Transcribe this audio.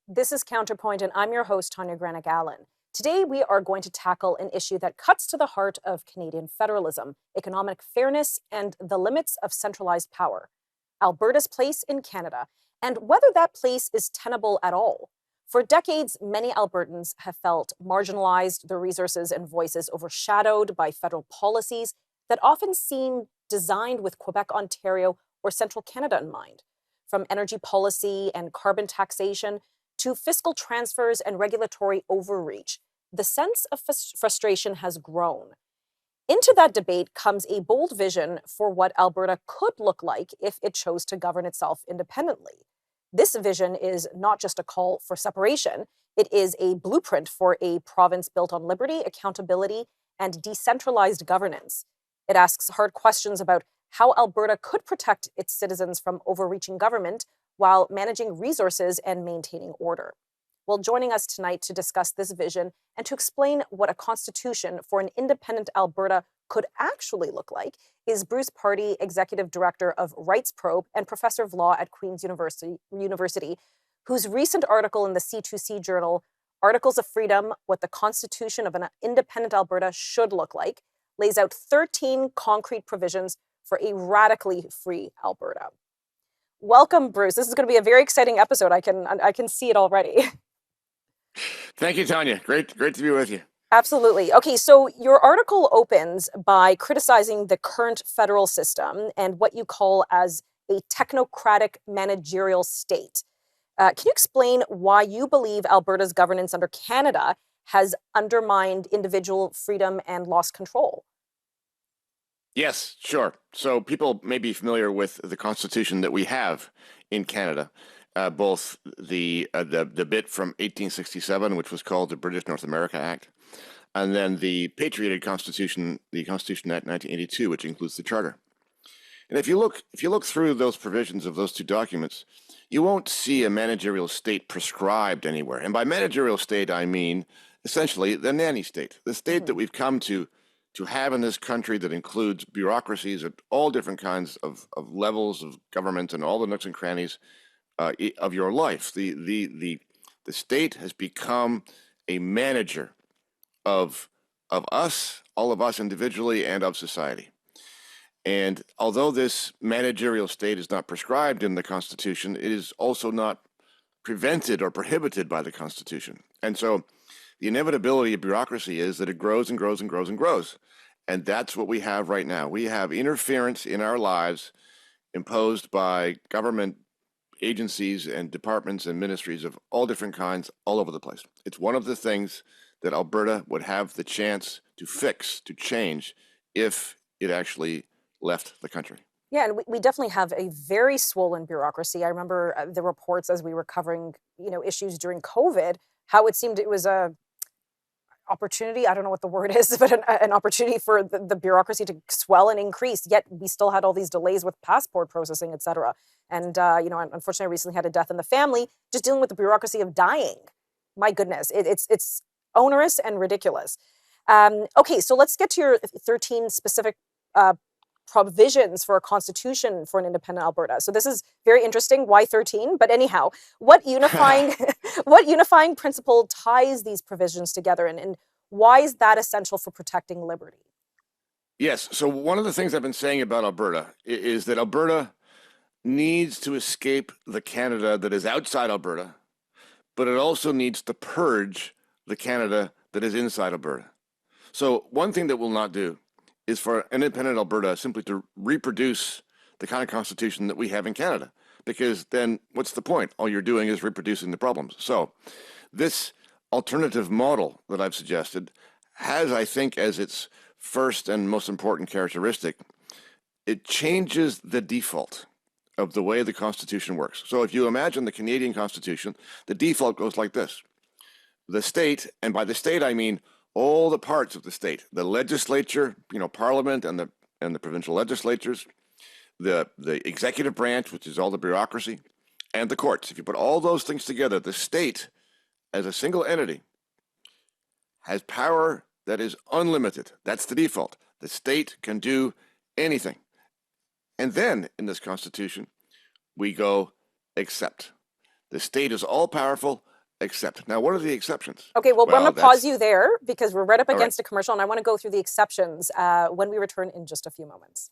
This is Counterpoint, and I'm your host, Tanya Granic. Today, we are going to tackle an issue that cuts to the heart of Canadian federalism, economic fairness, and the limits of centralized power. Alberta's place in Canada, and whether that place is tenable at all. For decades, many Albertans have felt marginalized, their resources and voices overshadowed by federal policies that often seem designed with Quebec, Ontario, or Central Canada in mind. From energy policy and carbon taxation to fiscal transfers and regulatory overreach, the sense of frustration has grown. Into that debate comes a bold vision for what Alberta could look like if it chose to govern itself independently. This vision is not just a call for separation, it is a blueprint for a province built on liberty, accountability, and decentralized governance. It asks hard questions about how Alberta could protect its citizens from overreaching government while managing resources and maintaining order. Well, joining us tonight to discuss this vision and to explain what a constitution for an independent Alberta could actually look like is Bruce Pardy, Executive Director of Rights Probe and Professor of Law at Queen's University, whose recent article in the C2C journal, Articles of Freedom, What the Constitution of an Independent Alberta Should Look Like, lays out 13 concrete provisions for a radically free Alberta. Welcome, Bruce. This is going to be a very exciting episode. I can see it already. Thank you, Tanya. Great to be with you. Absolutely. Okay, so your article opens by criticizing the current federal system and what you call as a technocratic managerial state. Can you explain why you believe Alberta's governance under Canada has undermined individual freedom and lost control? Yes, sure. So people may be familiar with the Constitution that we have in Canada, both the bit from 1867, which was called the British North America Act, and then the patriotic Constitution, the Constitution Act 1982, which includes the Charter. And if you look through those provisions of those two documents, you won't see a managerial state prescribed anywhere. And by managerial state, I mean essentially the nanny state, the state that we've come to have in this country that includes bureaucracies at all different kinds of levels of government and all the nooks and crannies of your life. The state has become a manager of us, all of us individually, and of society. And although this managerial state is not prescribed in the Constitution, it is also not prevented or prohibited by the Constitution. And so the inevitability of bureaucracy is that it grows and grows and grows and grows. And that's what we have right now. We have interference in our lives imposed by government agencies and departments and ministries of all different kinds all over the place. It's one of the things that Alberta would have the chance to fix, to change, if it actually left the country. Yeah, and we definitely have a very swollen bureaucracy. I remember the reports as we were covering, issues during COVID, how it seemed it was a opportunity, I don't know what the word is, but an opportunity for the bureaucracy to swell and increase, yet we still had all these delays with passport processing, et cetera. And, unfortunately, I recently had a death in the family, just dealing with the bureaucracy of dying. My goodness, it's onerous and ridiculous. Okay, so let's get to your 13 specific provisions for a constitution for an independent Alberta. So this is very interesting. Why 13? But anyhow, what unifying principle ties these provisions together, and why is that essential for protecting liberty? Yes. So one of the things I've been saying about Alberta is that Alberta needs to escape the Canada that is outside Alberta, but it also needs to purge the Canada that is inside Alberta. So one thing that we'll not do is for an independent Alberta simply to reproduce the kind of constitution that we have in Canada, because then what's the point? All you're doing is reproducing the problems. So this alternative model that I've suggested has, I think, as its first and most important characteristic, it changes the default of the way the Constitution works. So if you imagine the Canadian Constitution, the default goes like this. The state, and by the state I mean all the parts of the state, the legislature, Parliament and the provincial legislatures, the executive branch, which is all the bureaucracy, and the courts. If you put all those things together, the state as a single entity has power that is unlimited. That's the default. The state can do anything. And then in this Constitution, we go, except. The state is all powerful except. Now, what are the exceptions? Okay, well, I'm Well, going to pause that's you there because we're right up all right. against a commercial, and I want to go through the exceptions when we return in just a few moments.